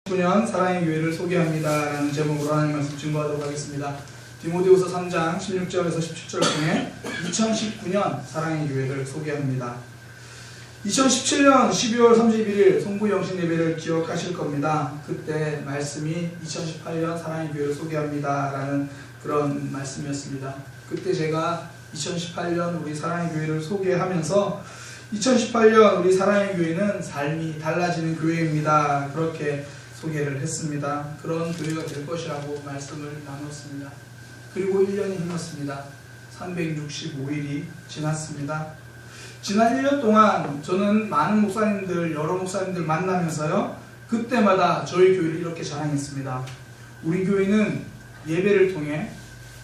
2019년 사랑의 교회를 소개합니다 라는 제목으로 하나님 말씀 증거하도록 하겠습니다. 디모데후서 3장 16절에서 17절 중에 2019년 사랑의 교회를 소개합니다. 2017년 12월 31일 송구 영신 예배를 기억하실 겁니다. 그때 말씀이 2018년 사랑의 교회를 소개합니다 라는 그런 말씀이었습니다. 그때 제가 2018년 우리 사랑의 교회를 소개하면서 2018년 우리 사랑의 교회는 삶이 달라지는 교회입니다. 그렇게 소개를 했습니다. 그런 교회가 될 것이라고 말씀을 나눴습니다. 그리고 1년이 흘렀습니다. 365일이 지났습니다. 지난 1년 동안 저는 많은 목사님들, 여러 목사님들 만나면서요, 그때마다 저희 교회를 이렇게 자랑했습니다. 우리 교회는 예배를 통해,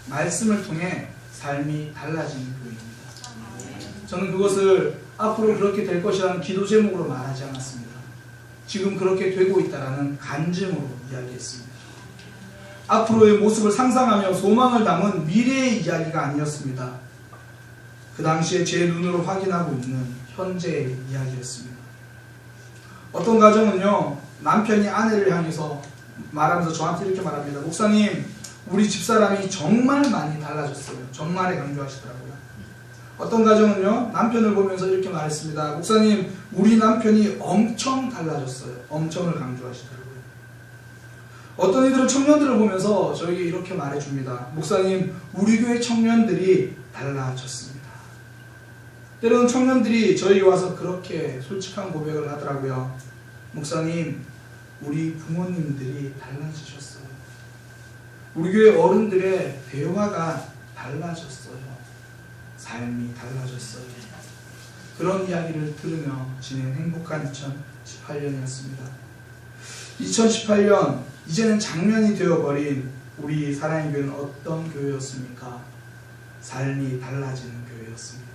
말씀을 통해 삶이 달라지는 교회입니다. 저는 그것을 앞으로 그렇게 될 것이라는 기도 제목으로 말하지 않았습니다. 지금 그렇게 되고 있다라는 간증으로 이야기했습니다. 앞으로의 모습을 상상하며 소망을 담은 미래의 이야기가 아니었습니다. 그 당시에 제 눈으로 확인하고 있는 현재의 이야기였습니다. 어떤 가정은요, 남편이 아내를 향해서 말하면서 저한테 이렇게 말합니다. 목사님, 우리 집사람이 정말 많이 달라졌어요. 정말에 강조하시더라고요. 어떤 가정은요, 남편을 보면서 이렇게 말했습니다. 목사님, 우리 남편이 엄청 달라졌어요. 엄청을 강조하시더라고요. 어떤 이들은 청년들을 보면서 저에게 이렇게 말해줍니다. 목사님, 우리 교회 청년들이 달라졌습니다. 때로는 청년들이 저에게 와서 그렇게 솔직한 고백을 하더라고요. 목사님, 우리 부모님들이 달라지셨어요. 우리 교회 어른들의 대화가 달라졌어요. 삶이 달라졌어요. 그런 이야기를 들으며 지낸 행복한 2018년이었습니다. 2018년, 이제는 작년이 되어버린 우리 사랑의 교회는 어떤 교회였습니까? 삶이 달라지는 교회였습니다.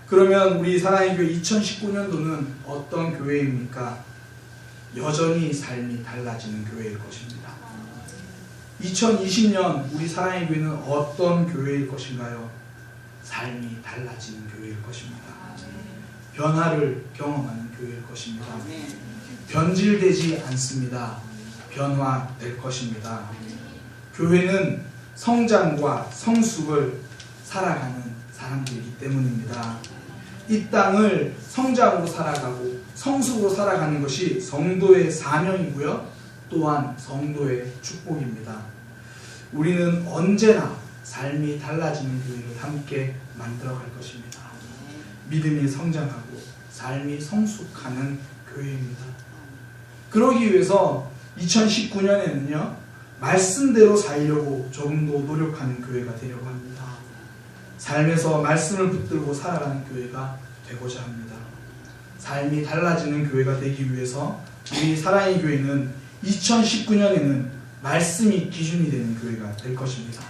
그러면 우리 사랑의 교회 2019년도는 어떤 교회입니까? 여전히 삶이 달라지는 교회일 것입니다. 2020년 우리 사랑의 교회는 어떤 교회일 것인가요? 삶이 달라지는 교회일 것입니다. 변화를 경험하는 교회일 것입니다. 변질되지 않습니다. 변화될 것입니다. 교회는 성장과 성숙을 살아가는 사람들이기 때문입니다. 이 땅을 성장으로 살아가고 성숙으로 살아가는 것이 성도의 사명이고요, 또한 성도의 축복입니다. 우리는 언제나 삶이 달라지는 교회를 함께 만들어갈 것입니다. 믿음이 성장하고 삶이 성숙하는 교회입니다. 그러기 위해서 2019년에는요, 말씀대로 살려고 조금 더 노력하는 교회가 되려고 합니다. 삶에서 말씀을 붙들고 살아가는 교회가 되고자 합니다. 삶이 달라지는 교회가 되기 위해서 우리 사랑의 교회는 2019년에는 말씀이 기준이 되는 교회가 될 것입니다.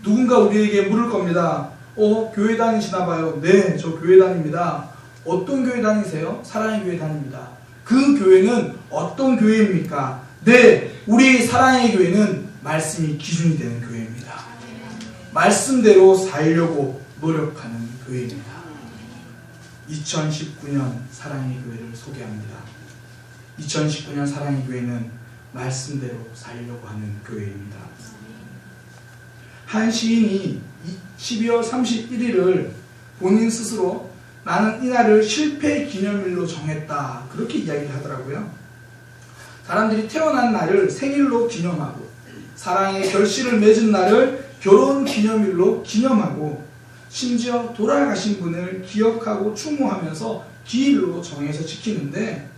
누군가 우리에게 물을 겁니다. 교회 다니시나 봐요. 네, 저 교회 다닙니다. 어떤 교회 다니세요? 사랑의 교회 다닙니다. 그 교회는 어떤 교회입니까? 네, 우리 사랑의 교회는 말씀이 기준이 되는 교회입니다. 말씀대로 살려고 노력하는 교회입니다. 2019년 사랑의 교회를 소개합니다. 2019년 사랑의 교회는 말씀대로 살려고 하는 교회입니다. 한 시인이 12월 31일을 본인 스스로 나는 이날을 실패 기념일로 정했다, 그렇게 이야기를 하더라고요. 사람들이 태어난 날을 생일로 기념하고, 사랑의 결실을 맺은 날을 결혼 기념일로 기념하고, 심지어 돌아가신 분을 기억하고 추모하면서 기일로 정해서 지키는데,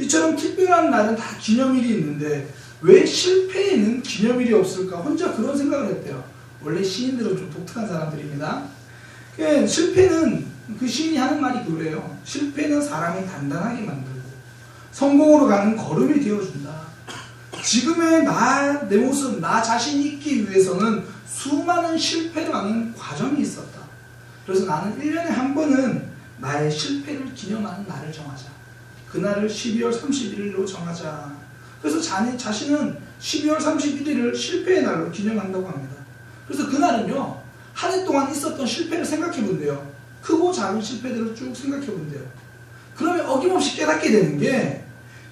이처럼 특별한 날은 다 기념일이 있는데 왜 실패에는 기념일이 없을까? 혼자 그런 생각을 했대요. 원래 시인들은 좀 독특한 사람들입니다. 실패는, 그 시인이 하는 말이 그래요. 실패는 사람을 단단하게 만들고 성공으로 가는 걸음이 되어준다. 지금의 내 모습, 나 자신이 있기 위해서는 수많은 실패라는 과정이 있었다. 그래서 나는 1년에 한 번은 나의 실패를 기념하는 날을 정하자. 그날을 12월 31일로 정하자. 그래서 자신은 12월 31일을 실패의 날로 기념한다고 합니다. 그래서 그날은요, 한 해 동안 있었던 실패를 생각해 본대요. 크고 작은 실패들을 쭉 생각해 본대요. 그러면 어김없이 깨닫게 되는 게,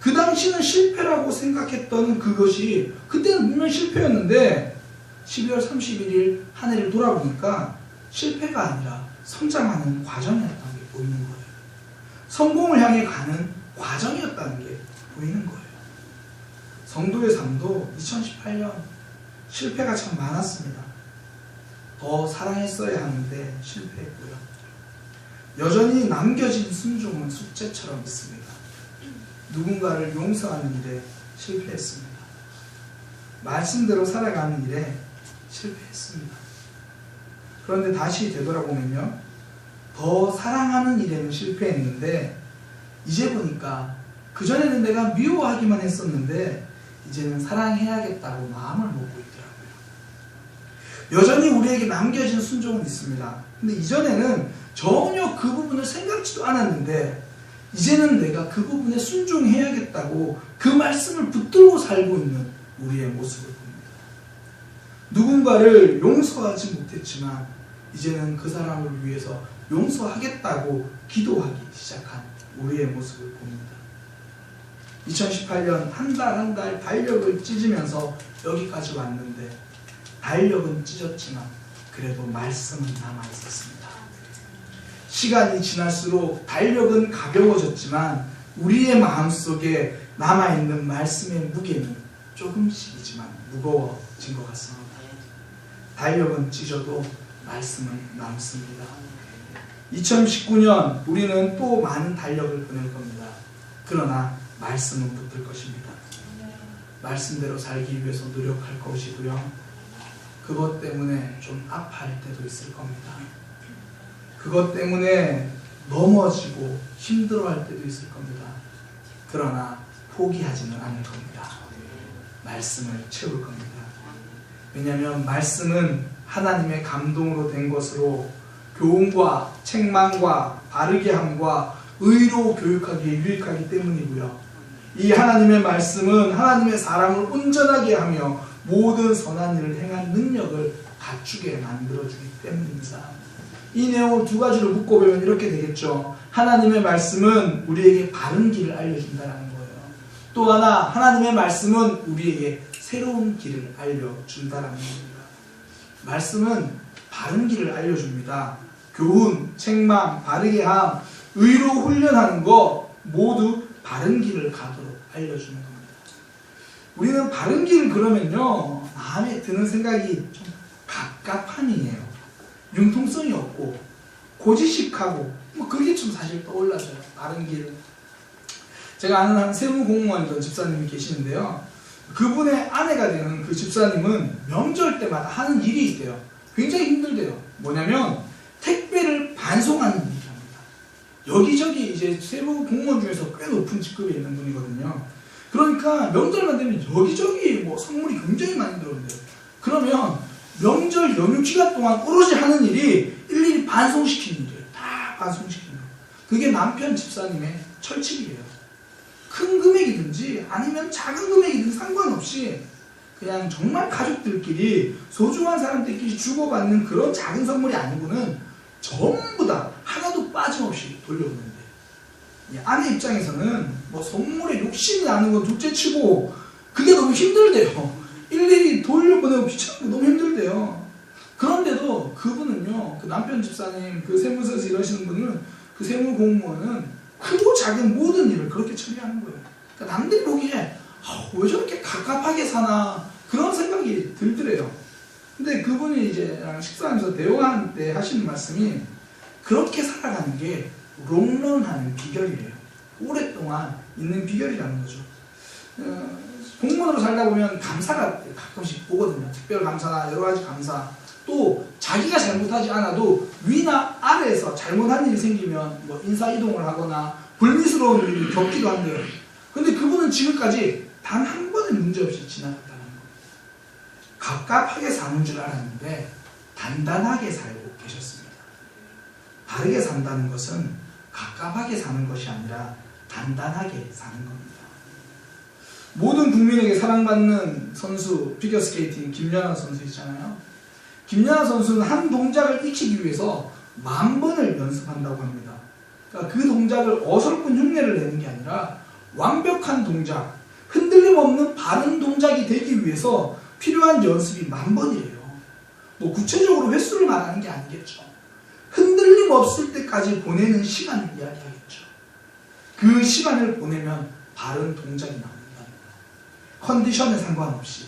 그 당시는 실패라고 생각했던 그것이 그때는 분명 실패였는데 12월 31일 한 해를 돌아보니까 실패가 아니라 성장하는 과정이었다는 게 보이는 거예요. 성공을 향해 가는 과정이었다는 게 보이는 거예요. 성도의 삶도 2018년 실패가 참 많았습니다. 더 사랑했어야 하는데 실패했고요. 여전히 남겨진 순종은 숙제처럼 있습니다. 누군가를 용서하는 일에 실패했습니다. 말씀대로 살아가는 일에 실패했습니다. 그런데 다시 되돌아보면요, 더 사랑하는 일에는 실패했는데 이제 보니까 그전에는 내가 미워하기만 했었는데 이제는 사랑해야겠다고 마음을 먹고 있더라고요. 여전히 우리에게 남겨진 순종은 있습니다. 근데 이전에는 전혀 그 부분을 생각지도 않았는데 이제는 내가 그 부분에 순종해야겠다고 그 말씀을 붙들고 살고 있는 우리의 모습을 봅니다. 누군가를 용서하지 못했지만 이제는 그 사람을 위해서 용서하겠다고 기도하기 시작한 우리의 모습을 봅니다. 2018년 한 달 한 달 달력을 찢으면서 여기까지 왔는데 달력은 찢었지만 그래도 말씀은 남아있었습니다. 시간이 지날수록 달력은 가벼워졌지만 우리의 마음속에 남아있는 말씀의 무게는 조금씩이지만 무거워진 것 같습니다. 달력은 찢어도 말씀은 남습니다. 2019년 우리는 또 많은 달력을 보낼 겁니다. 그러나 말씀은 붙들 것입니다. 말씀대로 살기 위해서 노력할 것이고요. 그것 때문에 좀 아파할 때도 있을 겁니다. 그것 때문에 넘어지고 힘들어할 때도 있을 겁니다. 그러나 포기하지는 않을 겁니다. 말씀을 채울 겁니다. 왜냐하면 말씀은 하나님의 감동으로 된 것으로 교훈과 책망과 바르게 함과 의로 교육하기에 유익하기 때문이고요. 이 하나님의 말씀은 하나님의 사람을 온전하게 하며 모든 선한 일을 행한 능력을 갖추게 만들어주기 때문입니다. 이 내용을 두 가지로 묶어보면 이렇게 되겠죠. 하나님의 말씀은 우리에게 바른 길을 알려준다는 거예요. 또 하나, 하나님의 말씀은 우리에게 새로운 길을 알려준다는 겁니다. 말씀은 바른 길을 알려줍니다. 교훈, 책망, 바르게 함, 의로 훈련하는 거 모두 바른 길을 가도록 알려주는 겁니다. 우리는 바른 길 그러면요, 마음에 드는 생각이 좀 갑갑함이에요. 융통성이 없고 고지식하고 뭐 그게 좀 사실 떠올라져요. 바른 길. 제가 아는 한 세무공무원이던 집사님이 계시는데요. 그분의 아내가 되는 그 집사님은 명절 때마다 하는 일이 있대요. 굉장히 힘들대요. 뭐냐면 택배를 반송하는 일을 합니다. 여기저기 이제 세무공무원 중에서 꽤 높은 직급에 있는 분이거든요. 그러니까 명절만 되면 여기저기 뭐 선물이 굉장히 많이 들어온대요. 그러면 명절 연휴 기간 동안 오로지 하는 일이 일일이 반송시키는 일이에요. 다 반송시키는 거예요. 그게 남편 집사님의 철칙이에요. 큰 금액이든지 아니면 작은 금액이든 상관없이 그냥 정말 가족들끼리 소중한 사람들끼리 주고받는 그런 작은 선물이 아니고는 전부 다 하나도 빠짐없이 돌려오는데 아내 입장에서는 뭐 선물에 욕심이 나는 건 둘째치고 그게 너무 힘들대요. 일일이 돌려보내고 귀찮고 너무 힘들대요. 그런데도 그분은요, 그 남편 집사님, 그 세무서에서 일하시는 분은, 그 세무공무원은 크고 작은 모든 일을 그렇게 처리하는 거예요. 그러니까 남들이 보기에 왜 저렇게 갑갑하게 사나 그런 생각이 들더래요. 근데 그분이 이제 식사하면서 대화할 때 하시는 말씀이 그렇게 살아가는 게 롱런하는 비결이래요. 오랫동안 있는 비결이라는 거죠. 공무원으로 살다 보면 감사가 가끔씩 오거든요. 특별 감사나 여러 가지 감사. 또 자기가 잘못하지 않아도 위나 아래에서 잘못한 일이 생기면 뭐 인사 이동을 하거나 불미스러운 일이 겪기도 한대요. 근데 그분은 지금까지 단 한 번의 문제 없이 지나갔다는 거예요. 갑갑하게 사는 줄 알았는데 단단하게 살고 계셨습니다. 바르게 산다는 것은 갑갑하게 사는 것이 아니라 단단하게 사는 겁니다. 모든 국민에게 사랑받는 선수, 피겨스케이팅 김연아 선수 있잖아요. 김연아 선수는 한 동작을 익히기 위해서 10,000번을 연습한다고 합니다. 그러니까 그 동작을 어설픈 흉내를 내는 게 아니라 완벽한 동작, 흔들림 없는 바른 동작이 되기 위해서 필요한 연습이 10,000번이래요. 뭐 구체적으로 횟수를 말하는 게 아니겠죠. 흔들림 없을 때까지 보내는 시간을 이야기하겠죠. 그 시간을 보내면 바른 동작이 나온다는 거. 컨디션에 상관없이,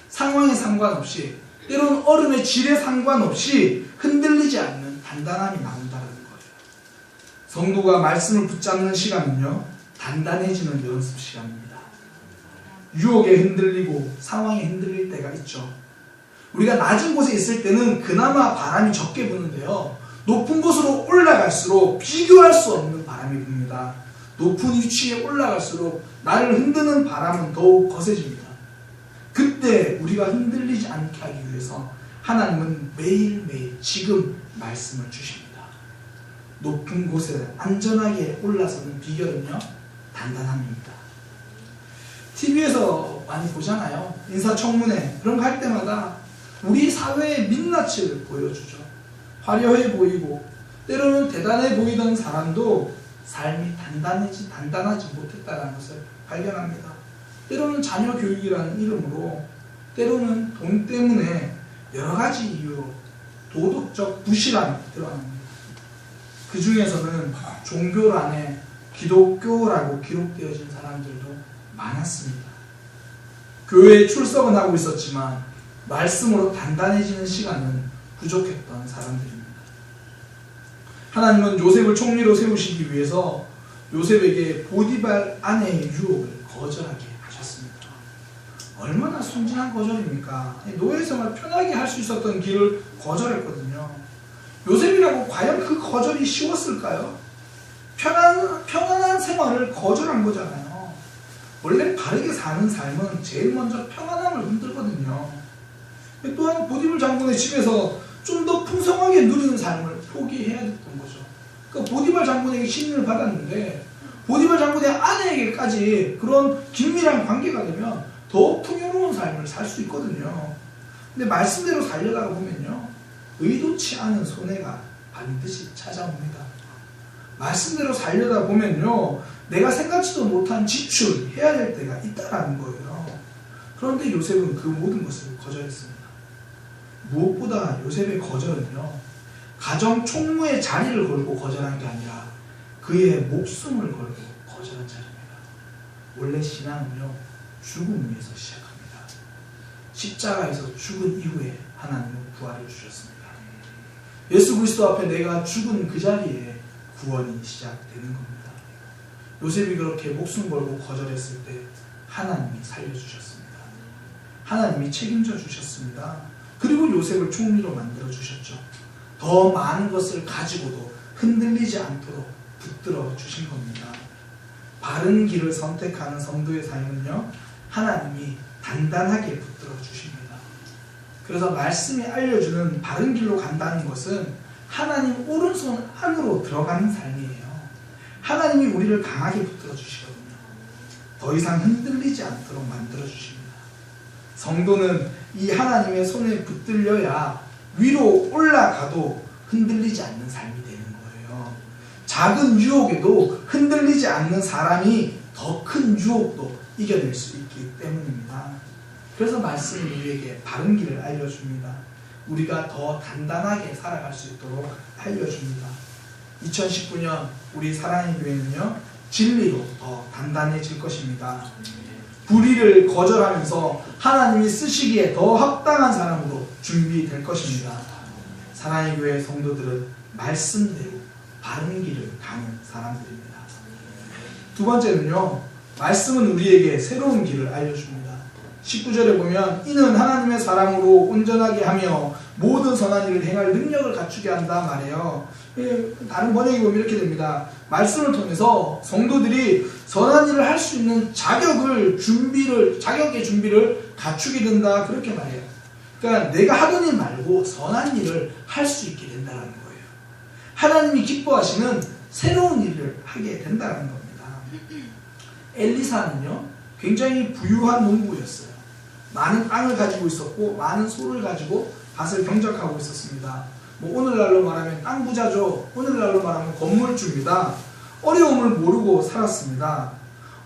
상황에 상관없이, 때로는 얼음의 질에 상관없이 흔들리지 않는 단단함이 나온다는 거예요. 성도가 말씀을 붙잡는 시간은요, 단단해지는 연습 시간입니다. 유혹에 흔들리고 상황에 흔들릴 때가 있죠. 우리가 낮은 곳에 있을 때는 그나마 바람이 적게 부는데요, 높은 곳으로 올라갈수록 비교할 수 없는 바람이 붑니다. 높은 위치에 올라갈수록 나를 흔드는 바람은 더욱 거세집니다. 그때 우리가 흔들리지 않게 하기 위해서 하나님은 매일매일 지금 말씀을 주십니다. 높은 곳에 안전하게 올라서는 비결은요, 단단함입니다. TV에서 많이 보잖아요. 인사청문회 그런 거 할 때마다 우리 사회의 민낯을 보여주죠. 화려해 보이고 때로는 대단해 보이던 사람도 삶이 단단하지 못했다는 것을 발견합니다. 때로는 자녀 교육이라는 이름으로, 때로는 돈 때문에 여러 가지 이유로 도덕적 부실함이 드러납니다. 그 중에서는 종교란에 기독교라고 기록되어진 사람들도 많았습니다. 교회에 출석은 하고 있었지만 말씀으로 단단해지는 시간은 부족했던 사람들입니다. 하나님은 요셉을 총리로 세우시기 위해서 요셉에게 보디발 아내의 유혹을 거절하게 하셨습니다. 얼마나 순진한 거절입니까? 노예생활 편하게 할 수 있었던 길을 거절했거든요. 요셉이라고 과연 그 거절이 쉬웠을까요? 편안한 생활을 거절한 거잖아요. 원래 바르게 사는 삶은 제일 먼저 평안함을 흔들거든요. 또한 보디발 장군의 집에서 좀 더 풍성하게 누리는 삶을 포기해야 됐던 거죠. 그러니까 보디발 장군에게 신임을 받았는데 보디발 장군의 아내에게까지 그런 긴밀한 관계가 되면 더 풍요로운 삶을 살 수 있거든요. 근데 말씀대로 살려다가 보면요, 의도치 않은 손해가 반드시 찾아옵니다. 말씀대로 살려다 보면요, 내가 생각지도 못한 지출해야 될 때가 있다라는 거예요. 그런데 요셉은 그 모든 것을 거절했습니다. 무엇보다 요셉의 거절은요, 가정 총무의 자리를 걸고 거절한 게 아니라 그의 목숨을 걸고 거절한 자리입니다. 원래 신앙은요, 죽음 위에서 시작합니다. 십자가에서 죽은 이후에 하나님은 부활을 주셨습니다. 예수 그리스도 앞에 내가 죽은 그 자리에 구원이 시작되는 겁니다. 요셉이 그렇게 목숨 걸고 거절했을 때 하나님이 살려주셨습니다. 하나님이 책임져 주셨습니다. 그리고 요셉을 총리로 만들어 주셨죠. 더 많은 것을 가지고도 흔들리지 않도록 붙들어 주신 겁니다. 바른 길을 선택하는 성도의 삶은요, 하나님이 단단하게 붙들어 주십니다. 그래서 말씀이 알려주는 바른 길로 간다는 것은 하나님 오른손 안으로 들어가는 삶이에요. 하나님이 우리를 강하게 붙들어 주시거든요. 더 이상 흔들리지 않도록 만들어 주십니다. 성도는 이 하나님의 손에 붙들려야 위로 올라가도 흔들리지 않는 삶이 되는 거예요. 작은 유혹에도 흔들리지 않는 사람이 더 큰 유혹도 이겨낼 수 있기 때문입니다. 그래서 말씀이 우리에게 바른 길을 알려줍니다. 우리가 더 단단하게 살아갈 수 있도록 알려줍니다. 2019년 우리 사랑의 교회는요, 진리로 더 단단해질 것입니다. 불의를 거절하면서 하나님이 쓰시기에 더 합당한 사람으로 준비될 것입니다. 사랑의 교회 성도들은 말씀대로 바른 길을 가는 사람들입니다. 두 번째는요, 말씀은 우리에게 새로운 길을 알려줍니다. 19절에 보면 이는 하나님의 사랑으로 온전하게 하며 모든 선한 일을 행할 능력을 갖추게 한다 말해요. 다른 번역에 보면 이렇게 됩니다. 말씀을 통해서 성도들이 선한 일을 할 수 있는 자격의 준비를 갖추게 된다, 그렇게 말해요. 그러니까 내가 하던 일 말고 선한 일을 할 수 있게 된다는 거예요. 하나님이 기뻐하시는 새로운 일을 하게 된다는 겁니다. 엘리사는요, 굉장히 부유한 농부였어요. 많은 땅을 가지고 있었고 많은 소를 가지고 밭을 경작하고 있었습니다. 뭐 오늘날로 말하면 땅 부자죠. 오늘날로 말하면 건물주입니다. 어려움을 모르고 살았습니다.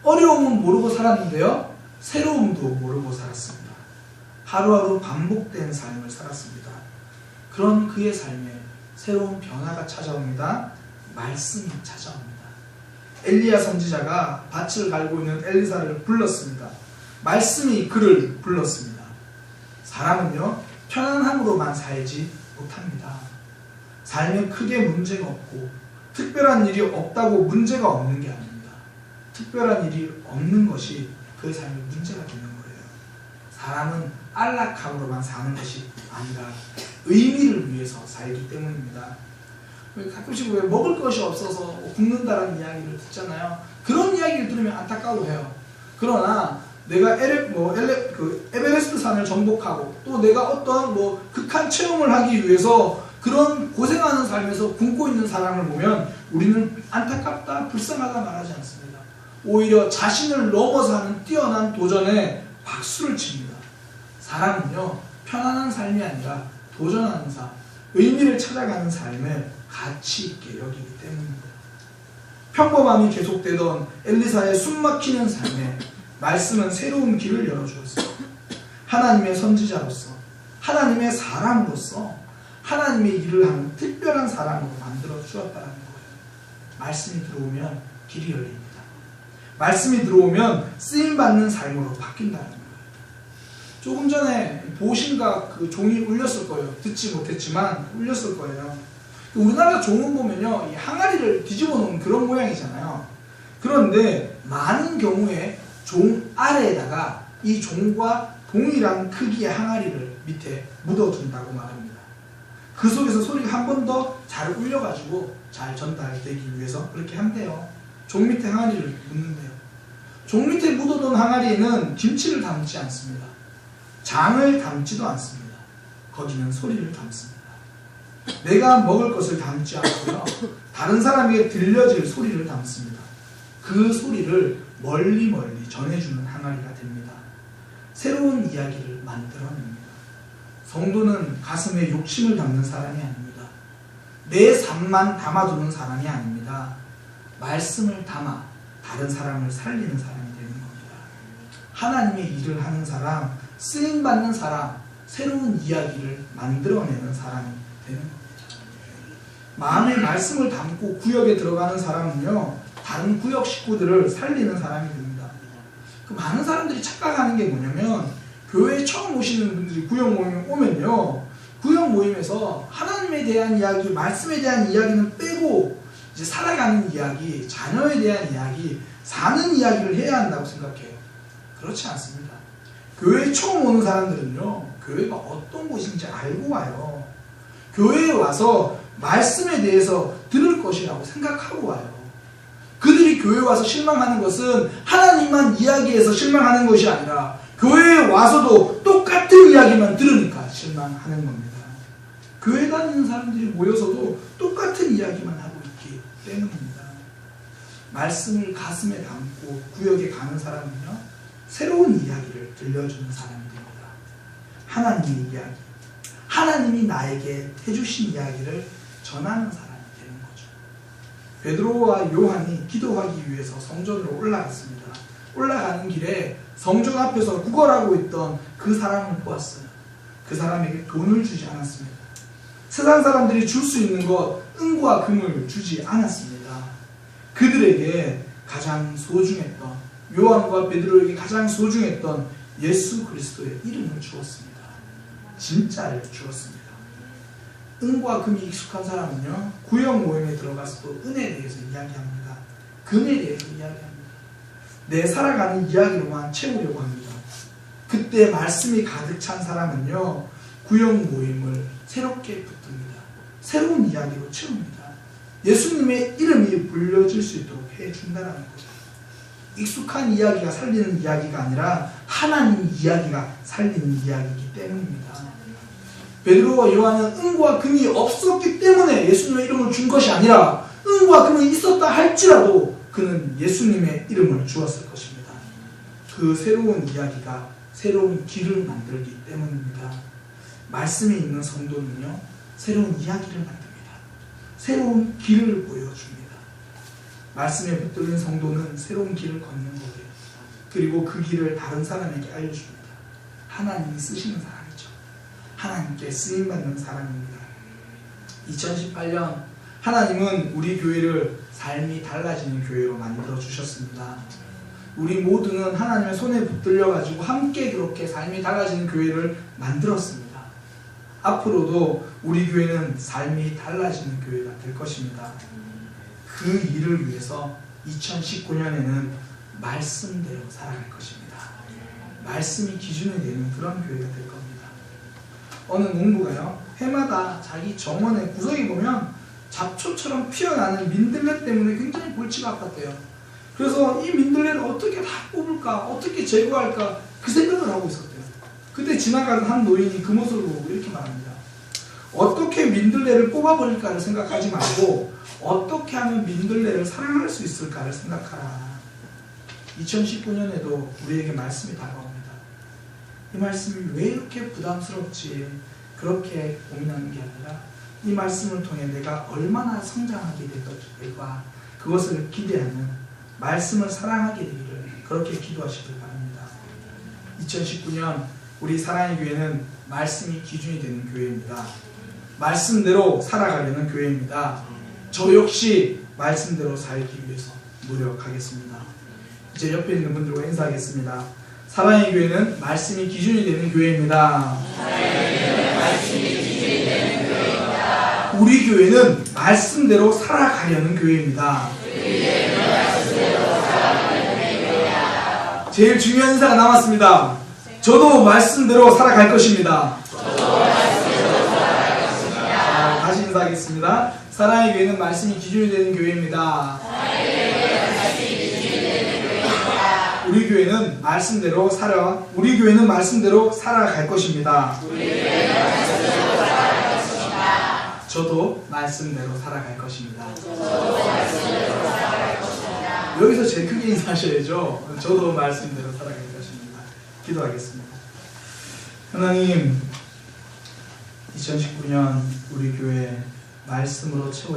어려움은 모르고 살았는데요, 새로움도 모르고 살았습니다. 하루하루 반복된 삶을 살았습니다. 그런 그의 삶에 새로운 변화가 찾아옵니다. 말씀이 찾아옵니다. 엘리야 선지자가 밭을 갈고 있는 엘리사를 불렀습니다. 말씀이 그를 불렀습니다. 사람은요, 편안함으로만 살지 못합니다. 삶에 크게 문제가 없고 특별한 일이 없다고 문제가 없는 게 아닙니다. 특별한 일이 없는 것이 그 삶의 문제가 되는 거예요. 사람은 안락함으로만 사는 것이 아니라 의미를 위해서 살기 때문입니다. 가끔씩 왜 먹을 것이 없어서 굶는다라는 이야기를 듣잖아요. 그런 이야기를 들으면 안타까워해요. 그러나 내가 에베레스트 산을 정복하고 또 내가 어떤 극한 체험을 하기 위해서 그런 고생하는 삶에서 굶고 있는 사람을 보면 우리는 안타깝다, 불쌍하다 말하지 않습니다. 오히려 자신을 넘어서 하는 뛰어난 도전에 박수를 칩니다. 사람은요, 편안한 삶이 아니라 도전하는 삶, 의미를 찾아가는 삶을 가치 있게 여기기 때문입니다. 평범함이 계속되던 엘리사의 숨막히는 삶에 말씀은 새로운 길을 열어주었어요. 하나님의 선지자로서, 하나님의 사람으로서 하나님의 일을 하는 특별한 사람으로 만들어 주었다는 거예요. 말씀이 들어오면 길이 열립니다. 말씀이 들어오면 쓰임받는 삶으로 바뀐다는 거예요. 조금 전에 보신각 그 종이 울렸을 거예요. 듣지 못했지만 울렸을 거예요. 우리나라 종은 보면요, 이 항아리를 뒤집어 놓은 그런 모양이잖아요. 그런데 많은 경우에 종 아래에다가 이 종과 동일한 크기의 항아리를 밑에 묻어둔다고 말합니다. 그 속에서 소리가 한 번 더 잘 울려가지고 잘 전달되기 위해서 그렇게 한대요. 종 밑에 항아리를 묻는데요. 종 밑에 묻어둔 항아리에는 김치를 담지 않습니다. 장을 담지도 않습니다. 거기는 소리를 담습니다. 내가 먹을 것을 담지 않고요, 다른 사람에게 들려질 소리를 담습니다. 그 소리를 멀리 전해주는 항아리가 됩니다. 새로운 이야기를 만들어냅니다. 성도는 가슴에 욕심을 담는 사람이 아닙니다. 내 삶만 담아두는 사람이 아닙니다. 말씀을 담아 다른 사람을 살리는 사람이 되는 겁니다. 하나님의 일을 하는 사람, 쓰임받는 사람, 새로운 이야기를 만들어내는 사람이 되는 겁니다. 마음에 말씀을 담고 구역에 들어가는 사람은요, 다른 구역 식구들을 살리는 사람이 됩니다. 그 많은 사람들이 착각하는 게 뭐냐면, 교회에 처음 오시는 분들이 구역 모임에 오면요, 구역 모임에서 하나님에 대한 이야기, 말씀에 대한 이야기는 빼고 이제 살아가는 이야기, 자녀에 대한 이야기, 사는 이야기를 해야 한다고 생각해요. 그렇지 않습니다. 교회에 처음 오는 사람들은요, 교회가 어떤 곳인지 알고 와요. 교회에 와서 말씀에 대해서 들을 것이라고 생각하고 와요. 그들이 교회에 와서 실망하는 것은 하나님만 이야기해서 실망하는 것이 아니라 교회에 와서도 똑같은 이야기만 들으니까 실망하는 겁니다. 교회 다니는 사람들이 모여서도 똑같은 이야기만 하고 있기 때문입니다. 말씀을 가슴에 담고 구역에 가는 사람은요, 새로운 이야기를 들려주는 사람이 됩니다. 하나님의 이야기, 하나님이 나에게 해주신 이야기를 전하는 사람이 되는 거죠. 베드로와 요한이 기도하기 위해서 성전으로 올라갔습니다. 올라가는 길에 성전 앞에서 구걸하고 있던 그 사람을 보았어요. 그 사람에게 돈을 주지 않았습니다. 세상 사람들이 줄 수 있는 것, 은과 금을 주지 않았습니다. 그들에게 가장 소중했던, 요한과 베드로에게 가장 소중했던 예수 그리스도의 이름을 주었습니다. 진짜를 주었습니다. 은과 금이 익숙한 사람은요, 구역 모임에 들어가서도 은에 대해서 이야기합니다. 금에 대해서 이야기합니다. 내 살아가는 이야기로만 채우려고 합니다. 그때 말씀이 가득 찬 사람은요, 구역 모임을 새롭게 붙듭니다. 새로운 이야기로 채웁니다. 예수님의 이름이 불려질 수 있도록 해준다는 거죠. 익숙한 이야기가 살리는 이야기가 아니라 하나님 이야기가 살리는 이야기이기 때문입니다. 베드로와 요한은 은과 금이 없었기 때문에 예수님의 이름을 준 것이 아니라 은과 금이 있었다 할지라도 그는 예수님의 이름을 주었을 것입니다. 그 새로운 이야기가 새로운 길을 만들기 때문입니다. 말씀이 있는 성도는요, 새로운 이야기를 만듭니다. 새로운 길을 보여줍니다. 말씀에 붙들린 성도는 새로운 길을 걷는 거예요. 그리고 그 길을 다른 사람에게 알려줍니다. 하나님이 쓰시는 사람이죠. 하나님께 쓰임받는 사람입니다. 2018년 하나님은 우리 교회를 삶이 달라지는 교회로 만들어 주셨습니다. 우리 모두는 하나님의 손에 붙들려 가지고 함께 그렇게 삶이 달라지는 교회를 만들었습니다. 앞으로도 우리 교회는 삶이 달라지는 교회가 될 것입니다. 그 일을 위해서 2019년에는 말씀대로 살아갈 것입니다. 말씀이 기준이 되는 그런 교회가 될 겁니다. 어느 농부가요, 해마다 자기 정원의 구석에 보면 잡초처럼 피어나는 민들레 때문에 굉장히 골치가 아팠대요. 그래서 이 민들레를 어떻게 다 뽑을까, 어떻게 제거할까 그 생각을 하고 있었대요. 그때 지나가는 한 노인이 그 모습을 보고 이렇게 말합니다. 어떻게 민들레를 뽑아버릴까를 생각하지 말고 어떻게 하면 민들레를 사랑할 수 있을까를 생각하라. 2019년에도 우리에게 말씀이 다가옵니다. 이 말씀이 왜 이렇게 부담스럽지 그렇게 고민하는 게 아니라 이 말씀을 통해 내가 얼마나 성장하게 될까 그것을 기대하는 말씀을 사랑하게 되기를 그렇게 기도하시길 바랍니다. 2019년 우리 사랑의 교회는 말씀이 기준이 되는 교회입니다. 말씀대로 살아가려는 교회입니다. 저 역시 말씀대로 살기 위해서 노력하겠습니다. 이제 옆에 있는 분들과 인사하겠습니다. 사랑의 교회는 말씀이 기준이 되는 교회입니다. 우리 교회는 말씀대로 살아가려는 교회입니다. 제일 중요한 인사가 남았습니다. 저도 말씀대로 살아갈 것입니다. 다시 인사하겠습니다. 사랑의 교회는 말씀이 기준이 되는 교회입니다. 우리 교회는 말씀대로 살아갈 것입니다. 저도 말씀대로 살아갈 것입니다. 여기서 제일 크게 인사하셔야죠. 저도 말씀대로 살아갈 것입니다. 기도하겠습니다. 하나님, 2019년 우리 교회 말씀으로 채워주시옵소서.